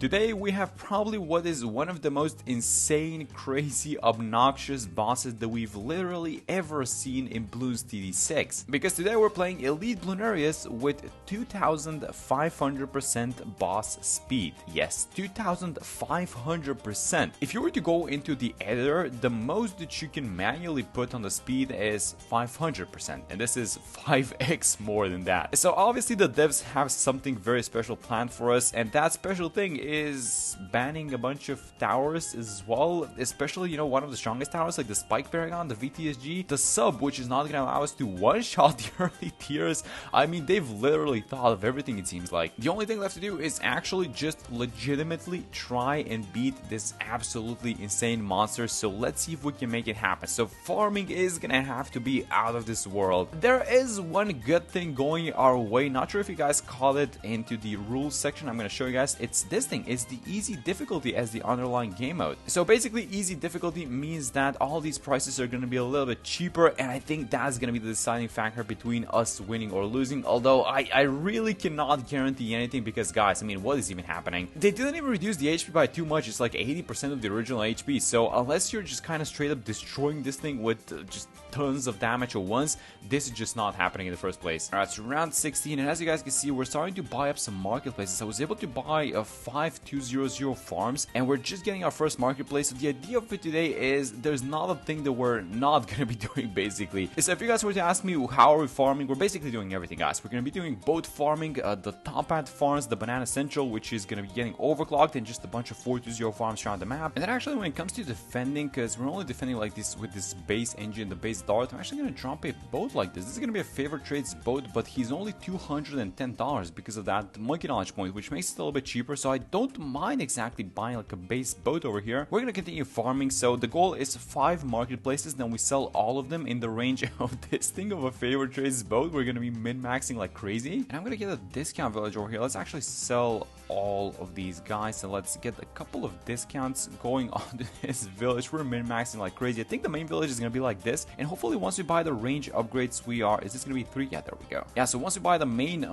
Today we have probably what is one of the most insane, crazy, obnoxious bosses that we've literally ever seen in Bloons TD6. Because today we're playing Elite Bloonarius with 2500% boss speed. Yes, 2500%. If you were to go into the editor, the most that you can manually put on the speed is 500%, and this is 5x more than that. So obviously the devs have something very special planned for us, and that special thing is banning a bunch of towers as well, especially, you know, one of the strongest towers like the Spike Paragon, the VTSG, the sub, which is not going to allow us to one-shot the early tiers. I mean, they've literally thought of everything, it seems like. The only thing left to do is actually just legitimately try and beat this absolutely insane monster, so let's see if we can make it happen. So farming is gonna have to be out of this world. There is one good thing going our way, not sure if you guys caught it into the rules section. I'm gonna show you guys. It's this thing, is the easy difficulty as the underlying game mode. So basically easy difficulty means that all these prices are gonna be a little bit cheaper, and I think that's gonna be the deciding factor between us winning or losing, although I really cannot guarantee anything because, guys, I mean, what is even happening? They didn't even reduce the HP by too much. It's like 80% of the original HP, so unless you're just kind of straight up destroying this thing with just tons of damage at once, this is just not happening in the first place. Alright, so round 16, and as you guys can see, we're starting to buy up some marketplaces. I was able to buy 5200 farms, and we're just getting our first marketplace. So the idea of it today is there's not a thing that we're not gonna be doing, basically. So if you guys were to ask me how are we farming, we're basically doing everything, guys. We're gonna be doing boat farming, the top hat farms, the banana central, which is gonna be getting overclocked, and just a bunch of 420 farms around the map. And then actually when it comes to defending, because we're only defending like this with this base engine, the base dart, I'm actually gonna drop a boat like this. This is gonna be a favorite trades boat, but he's only $210 because of that monkey knowledge point, which makes it a little bit cheaper, so I don't mind exactly buying like a base boat over here. We're gonna continue farming, so the goal is 5 marketplaces, then we sell all of them in the range of this thing of a favorite trades boat. We're gonna be min-maxing like crazy, and I'm gonna get a discount village over here. Let's actually sell all of these guys, and let's get a couple of discounts going on to this village. We're min-maxing like crazy. I think the main village is gonna be like this, and hopefully once we buy the range upgrades, is this gonna be 3? Yeah, there we go. Yeah, so once we buy the main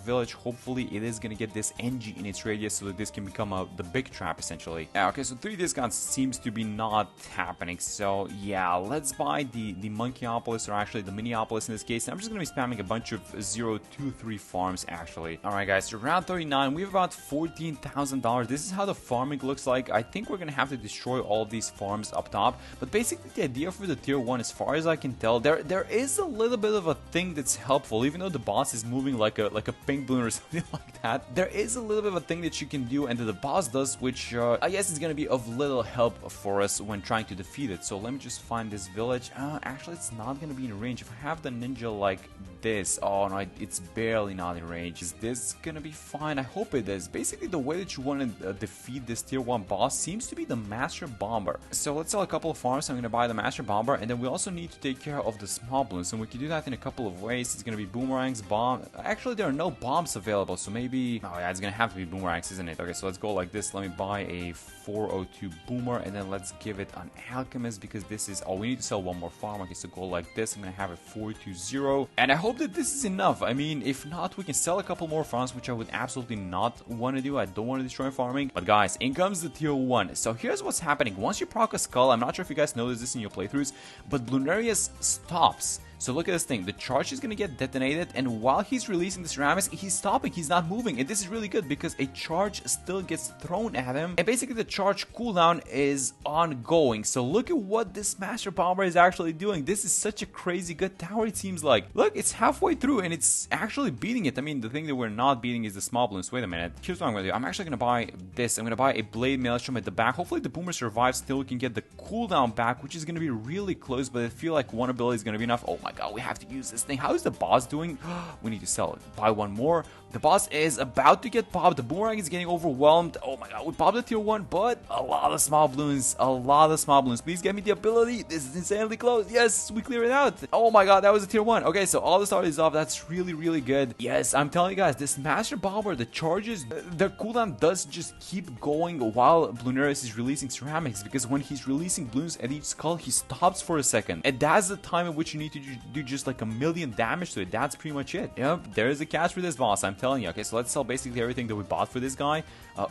village, hopefully it is gonna get this NG in its radius so that this can become the big trap essentially. Yeah, okay, so 3 discounts seems to be not happening, so yeah, let's buy the Monkeyopolis, or actually the Minneapolis in this case. I'm just gonna be spamming a bunch of 023 farms actually. Alright guys, so round 39, we have about $14,000. This is how the farming looks like. I think we're gonna have to destroy all of these farms up top, but basically the idea for the tier 1, as far as I can tell, there is a little bit of a thing that's helpful. Even though the boss is moving like a pink balloon or something like that, there is a little bit of a thing that you can do and that the boss does, which I guess is gonna be of little help for us when trying to defeat it. So let me just find this village. Actually, it's not gonna be in range. If I have the ninja like this, oh no, it's barely not in range. Is this gonna be fine? I hope it is. Basically, the way that you want to defeat this tier 1 boss seems to be the Master Bomber. So let's sell a couple of farms. I'm gonna buy the Master Bomber, and then we also need to take care of the small balloons, and we can do that in a couple of ways. It's gonna be boomerangs, bomb. Actually, there are no bombs available, so maybe, oh yeah, it's gonna have to be boomerangs, isn't it? Okay, so let's go like this. Let me buy a 402 boomer, and then let's give it an alchemist, because this is, oh, we need to sell one more farm. Okay, so go like this. I'm gonna have a 420, and I hope that this is enough. I mean, if not, we can sell a couple more farms, which I would absolutely not want to do. I don't want to destroy farming. But guys, in comes the tier 1. So here's what's happening. Once you proc a skull, I'm not sure if you guys noticed this in your playthroughs, but Bloonarius stops. So look at this thing. The charge is going to get detonated, and while he's releasing the ceramics, he's stopping. He's not moving, and this is really good because a charge still gets thrown at him, and basically the charge cooldown is ongoing. So look at what this Master Bomber is actually doing. This is such a crazy good tower, it seems like. Look, it's halfway through, and it's actually beating it. I mean, the thing that we're not beating is the small balloons. Wait a minute. Here's what I'm going to do. I'm actually going to buy this. I'm going to buy a Blade Maelstrom at the back. Hopefully the Boomer survives. Still, we can get the cooldown back, which is going to be really close, but I feel like one ability is going to be enough. Oh my god, we have to use this thing. How is the boss doing? We need to sell it. Buy one more. The boss is about to get popped. The boomerang is getting overwhelmed. Oh my god, we popped the tier 1, but a lot of small balloons. A lot of small balloons. Please get me the ability. This is insanely close. Yes, we clear it out. Oh my god, that was a tier 1. Okay, so all the start is off. That's really, really good. Yes, I'm telling you guys, this Master Bomber, the charges, the cooldown does just keep going while Bloonarius is releasing ceramics, because when he's releasing balloons at each skull, he stops for a second. And that's the time at which you need to do just like a million damage to it. That's pretty much it. Yep, there's a catch for this boss. I'm telling you. Okay, so let's sell basically everything that we bought for this guy.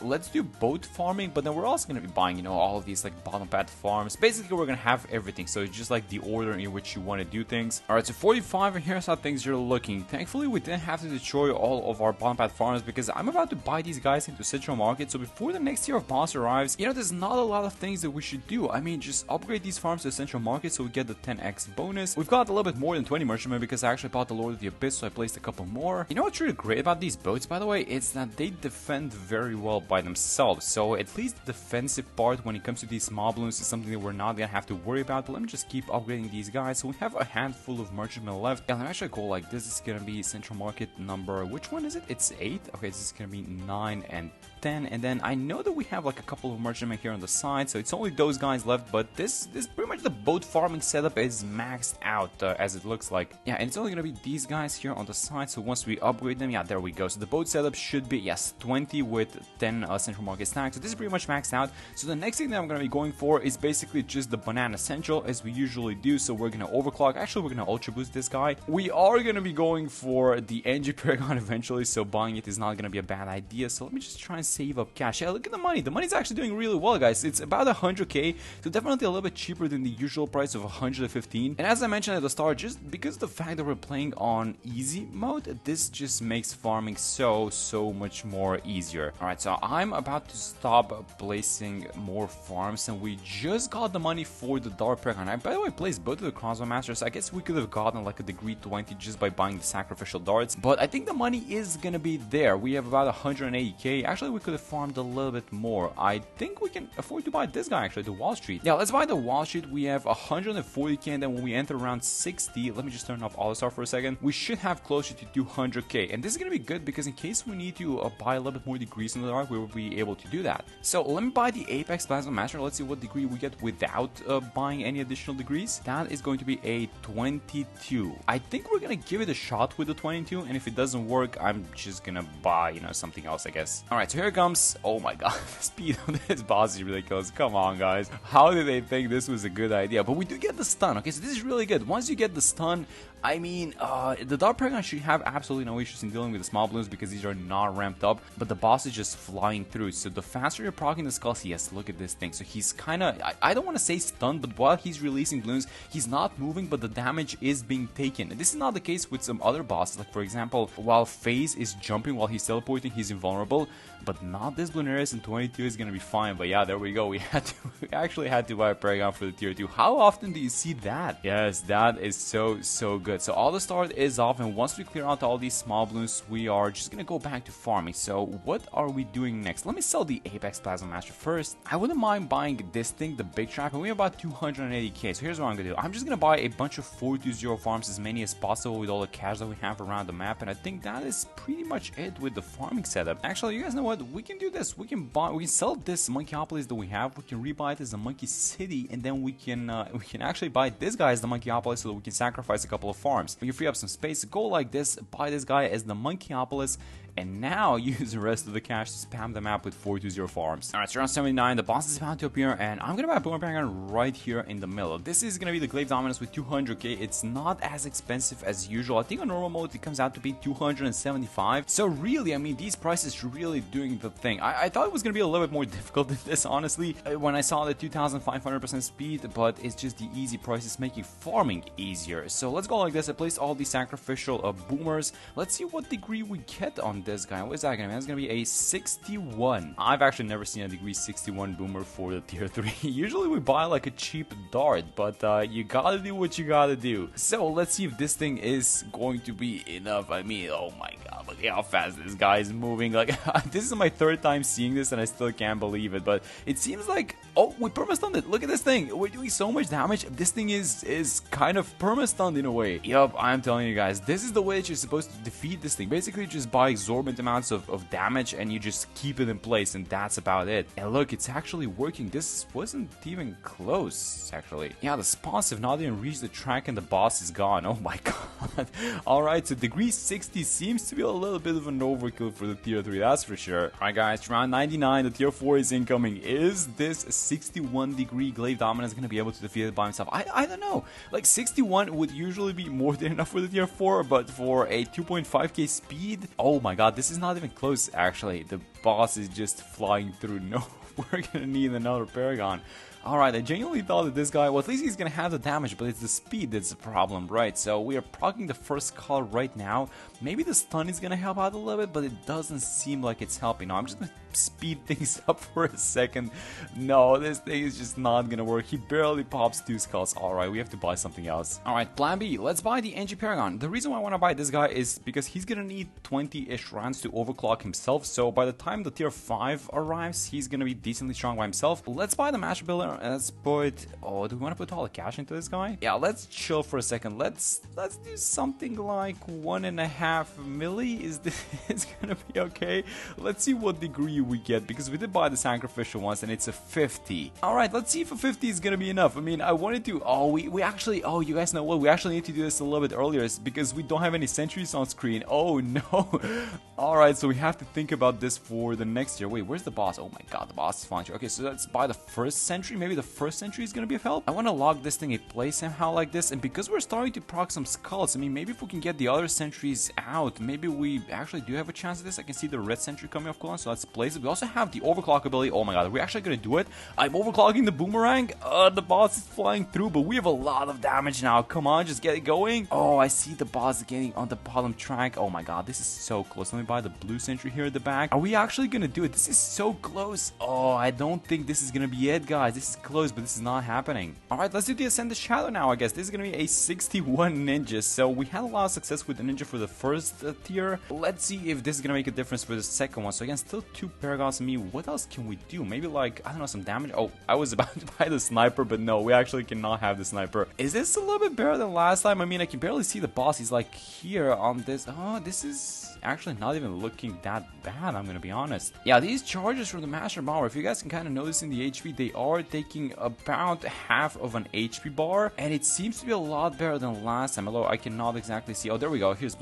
Let's do boat farming, but then we're also going to be buying, you know, all of these like bottom pad farms. Basically, we're going to have everything. So it's just like the order in which you want to do things. All right, so 45, and here's how things are looking. Thankfully, we didn't have to destroy all of our bottom pad farms because I'm about to buy these guys into Central Market. So before the next tier of boss arrives, you know, there's not a lot of things that we should do. I mean, just upgrade these farms to Central Market so we get the 10x bonus. We've got a little bit more than 20 merchantmen because I actually bought the Lord of the Abyss, so I placed a couple more. You know what's really great about these boats, by the way? It's that they defend very well by themselves. So at least the defensive part when it comes to these small balloons is something that we're not gonna have to worry about. But let me just keep upgrading these guys. So we have a handful of merchantmen left. And let me actually go like this. Is gonna be Central Market number, which one is it? It's 8. Okay, this is gonna be 9 and 10. And then I know that we have like a couple of merchantmen here on the side, so it's only those guys left. But this pretty much the boat farming setup is maxed out as it looks like. Yeah, and it's only gonna be these guys here on the side. So once we upgrade them, yeah, there we go. So the boat setup should be, yes, 20 with 10 Central Market stacks. So this is pretty much maxed out. So the next thing that I'm gonna be going for is basically just the banana essential, as we usually do. So we're gonna overclock. Actually, we're gonna ultra boost this guy. We are gonna be going for the NG Paragon eventually, so buying it is not gonna be a bad idea. So let me just try and save up cash. Yeah, look at the money. The money's actually doing really well, guys. It's about 100k, so definitely a little bit cheaper than the usual price of 115. And as I mentioned at the start, just because of the fact that we're playing on easy mode, this just makes farming so much more easier. All right, so I'm about to stop placing more farms, and we just got the money for the Dark Paragon. I, by the way, placed both of the Crossbow Masters. I guess we could have gotten like a degree 20 just by buying the sacrificial darts, but I think the money is gonna be there. We have about 180k. Actually, we could have farmed a little bit more. I think we can afford to buy this guy, actually, the Wall Street. Yeah, let's buy the Wall Street. We have 140k, and then when we enter around 60, let me just turn off All-Star for a second, we should have closer to 200k. And this is gonna be good because in case we need to buy a little bit more degrees in the dark, we will be able to do that. So let me buy the Apex Plasma Master. Let's see what degree we get without buying any additional degrees. That is going to be a 22. I think we're gonna give it a shot with the 22, and if it doesn't work, I'm just gonna buy, you know, something else, I guess. All right, so here it comes. Oh my god, the speed on this boss is ridiculous. Come on, guys. How did they think this was a good idea? But we do get the stun. Okay, so this is really good. Once you get the stun, I mean, the Dark Paragon should have absolutely no issues in dealing with the small balloons because these are not ramped up, but the boss is just flying through. So the faster you're proccing the skulls, yes, look at this thing. So he's kind of, I don't want to say stunned, but while he's releasing balloons, he's not moving, but the damage is being taken. And this is not the case with some other bosses. Like, for example, while FaZe is jumping while he's teleporting, he's invulnerable, but not this Bloonarius, and 22 is going to be fine. But yeah, there we go. We actually had to buy a Paragon for the tier 2. How often do you see that? Yes, that is so good. So all the start is off, and once we clear out all these small balloons, we are just gonna go back to farming. So what are we doing next? Let me sell the Apex Plasma Master first. I wouldn't mind buying this thing, the big trap, and we have about 280k. So here's what I'm gonna do. I'm just gonna buy a bunch of 420 farms, as many as possible, with all the cash that we have around the map, and I think that is pretty much it with the farming setup. Actually, you guys know what? We can do this. We can sell this Monkeyopolis that we have. We can rebuy it as a Monkey City, and then we can actually buy this guy as the Monkeyopolis so that we can sacrifice a couple of farms. We can free up some space, go like this, buy this guy as the Monkeyopolis, and now use the rest of the cash to spam the map with 420 farms. Alright, so around 79, the boss is about to appear, and I'm gonna buy a Boomer Paragon right here in the middle. This is gonna be the Glaive Dominance with 200k. It's not as expensive as usual. I think on normal mode it comes out to be 275. So really, I mean, these prices really doing the thing. I thought it was gonna be a little bit more difficult than this, honestly, when I saw the 2500% speed, but it's just the easy prices making farming easier. So let's go like this. I placed all these sacrificial boomers. Let's see what degree we get on this guy. What is that gonna be? That's gonna be a 61. I've actually never seen a degree 61 boomer for the tier 3. Usually we buy like a cheap dart, but you gotta do what you gotta do. So let's see if this thing is going to be enough. I mean, oh my god, look how fast this guy is moving. Like, this is my third time seeing this and I still can't believe it, but it seems like, oh, we perma-stunned it. Look at this thing. We're doing so much damage. This thing is kind of perma-stunned in a way. Yup, I'm telling you guys, this is the way that you're supposed to defeat this thing. Basically, just buy exorbitant amounts of damage and you just keep it in place, and that's about it. And look, it's actually working. This wasn't even close, actually. Yeah, the spawns have not even reached the track and the boss is gone. Oh my god. Alright, so degree 60 seems to be a little little bit of an overkill for the tier 3, that's for sure. Alright guys, round 99, the tier 4 is incoming. Is this 61 degree Glaive Dominance gonna be able to defeat it by himself? I don't know. Like 61 would usually be more than enough for the tier 4, but for a 2.5k speed, oh my god, this is not even close actually. The boss is just flying through. No, we're gonna need another Paragon. Alright, I genuinely thought that this guy, well, at least he's gonna have the damage, but it's the speed that's the problem, right? So we are proccing the first call right now. Maybe the stun is gonna help out a little bit, but it doesn't seem like it's helping. Now, I'm just gonna speed things up for a second. No, this thing is just not gonna work. He barely pops 2 skulls. Alright, we have to buy something else. Alright, plan B. Let's buy the NG Paragon. The reason why I want to buy this guy is because he's gonna need 20-ish rounds to overclock himself. So by the time the tier 5 arrives, he's gonna be decently strong by himself. Let's buy the Master Builder. Let's put... Oh, do we want to put all the cash into this guy? Yeah, let's chill for a second. Let's do something like 1.5 milli. Is this gonna be okay? Let's see what degree we get, because we did buy the sacrificial once and it's a 50. Alright, let's see if a 50 is gonna be enough. I mean, I wanted to... Oh, we actually... Oh, you guys know what? We actually need to do this a little bit earlier because we don't have any sentries on screen. Oh, no. Alright, so we have to think about this for the next year. Wait, where's the boss? Oh my god, the boss is flying. Okay, so let's buy the first sentry. Maybe the first sentry is gonna be of help. I want to log this thing in place somehow like this, and because we're starting to proc some skulls, I mean, maybe if we can get the other sentries out, maybe we actually do have a chance at this. I can see the red sentry coming off cooldown, so let's place it. We also have the overclock ability. Oh my god, are we actually gonna do it? I'm overclocking the boomerang. The boss is flying through, but we have a lot of damage now. Come on, just get it going. Oh, I see the boss getting on the bottom track. Oh my god, this is so close. Let me buy the blue sentry here at the back. Are we actually gonna do it? This is so close. Oh, I don't think this is gonna be it, guys. This is close, but this is not happening. Alright, let's do the Ascended Shadow now, I guess. This is gonna be a 61 ninja. So we had a lot of success with the ninja for the first tier. Let's see if this is gonna make a difference for the second one. So again, still 2 Paragons on me. What else can we do? Maybe like, I don't know, some damage. Oh, I was about to buy the sniper, but no, we actually cannot have the sniper. Is this a little bit better than last time? I mean, I can barely see the boss. He's like here on this. Oh, this is actually not even looking that bad, I'm gonna be honest. Yeah, these charges from the Master Bomber, if you guys can kind of notice in the HP, they are taking about half of an HP bar, and it seems to be a lot better than last time, although I cannot exactly see. Oh, there we go. Here's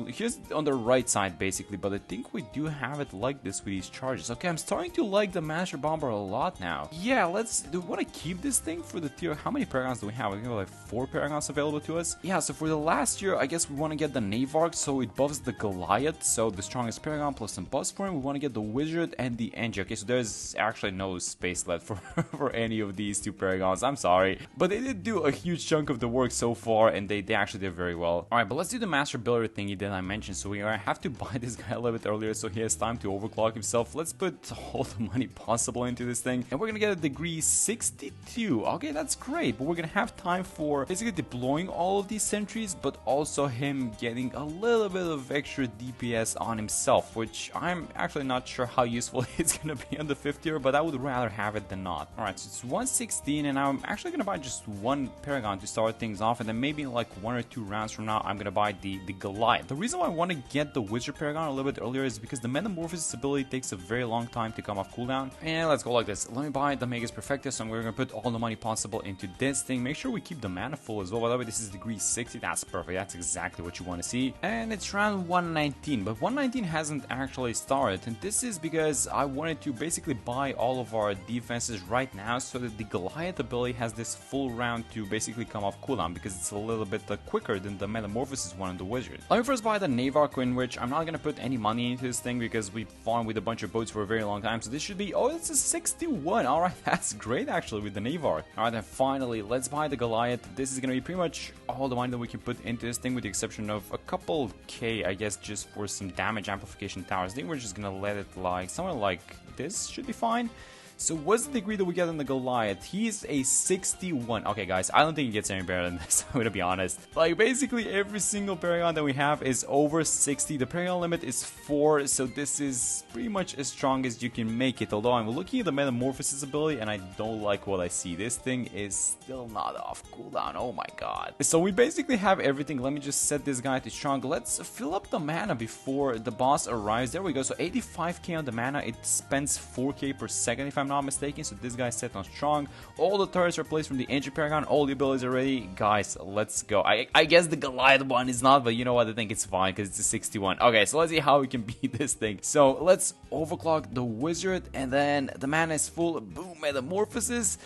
on the right side basically, but I think we do have it like this with these charges. Okay, I'm starting to like the Master Bomber a lot now. Yeah, do we want to keep this thing for the tier? How many Paragons do we have? I think we have like 4 Paragons available to us. Yeah, so for the last year, I guess we want to get the Navark, so it buffs the Goliath, so the strongest Paragon plus some buffs for him. We want to get the Wizard and the Engine. Okay, so there's actually no space left for, for any of these 2 Paragons. I'm sorry, but they did do a huge chunk of the work so far, and they actually did very well. Alright, but let's do the Master Builder thingy that I mentioned. So we have to buy this guy a little bit earlier so he has time to overclock himself. Let's put all the money possible into this thing, and we're gonna get a degree 62. Okay, that's great, but we're gonna have time for basically deploying all of these sentries, but also him getting a little bit of extra DPS on himself, which I'm actually not sure how useful it's gonna be on the 5th tier, but I would rather have it than not. Alright, so it's 116, and I'm actually gonna buy just 1 Paragon to start things off, and then maybe like 1 or 2 rounds from now I'm gonna buy the Goliath. The reason why I want to get the Wizard Paragon a little bit earlier is because the Metamorphosis ability takes a very long time to come off cooldown. And let's go like this. Let me buy the Magus Perfectus, and we're gonna put all the money possible into this thing. Make sure we keep the mana full as well. By the way, this is degree 60. That's perfect. That's exactly what you want to see. And it's round 119, but 119 hasn't actually started, and this is because I wanted to basically buy all of our defenses right now so that the Goliath ability has this full round to basically come off cooldown, because it's a little bit quicker than the Metamorphosis one on the Wizard. Let me first buy the Navark, in which I'm not gonna put any money into this thing because we farmed with a bunch of boats for a very long time, so this should be... Oh, it's a 61. Alright, that's great actually with the Navark. Alright, then finally, let's buy the Goliath. This is gonna be pretty much all the money that we can put into this thing, with the exception of a couple K, I guess, just for some damage amplification towers. I think we're just gonna let it like somewhere like this should be fine. So what's the degree that we get on the Goliath? He's a 61. Okay, guys, I don't think it gets any better than this, I'm gonna be honest. Like, basically every single Paragon that we have is over 60. The Paragon limit is 4, so this is pretty much as strong as you can make it. Although I'm looking at the Metamorphosis ability, and I don't like what I see. This thing is still not off cooldown. Oh my god. So we basically have everything. Let me just set this guy to strong. Let's fill up the mana before the boss arrives. There we go. So 85k on the mana. It spends 4k per second, if I'm not mistaken. So this guy's set on strong. All the turrets are placed from the Ancient Paragon. All the abilities are ready. Guys, let's go. I guess the Goliath one is not, but you know what? I think it's fine because it's a 61. Okay, so let's see how we can beat this thing. So let's overclock the wizard, and then the mana is full. Boom, metamorphosis.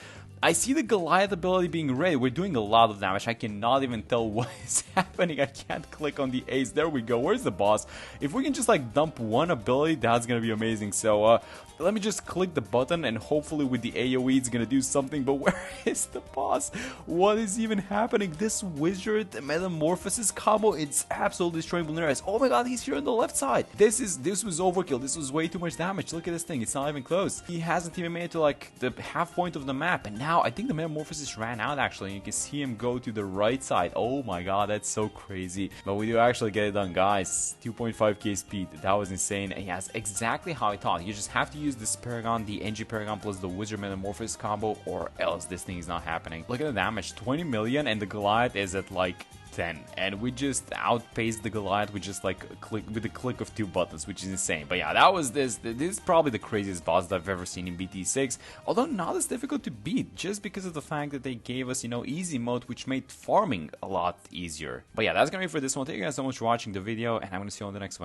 I see the Goliath ability being ready. We're doing a lot of damage. I cannot even tell what is happening. I can't click on the ace. There we go. Where's the boss? If we can just like dump one ability, that's gonna be amazing. So let me just click the button, and hopefully with the AoE it's gonna do something. But where is the boss? What is even happening? This wizard metamorphosis combo, it's absolutely destroying Bloons. Oh my god, he's here on the left side. This was overkill. This was way too much damage. Look at this thing. It's not even close. He hasn't even made it to like the half point of the map, and now I think the metamorphosis ran out actually. You can see him go to the right side. Oh my god, that's so crazy. But we do actually get it done, guys. 2.5k speed. That was insane. And yes, exactly how I thought. You just have to use this Paragon, the NG Paragon plus the Wizard Metamorphosis combo, or else this thing is not happening. Look at the damage. 20 million, and the Goliath is at like 10, and we just outpaced the Goliath with just like a click of 2 buttons, which is insane. But yeah, that was this is probably the craziest boss that I've ever seen in BT6, although not as difficult to beat, just because of the fact that they gave us, you know, easy mode, which made farming a lot easier. But yeah, that's gonna be for this one. Thank you guys so much for watching the video, and I'm gonna see you on the next one.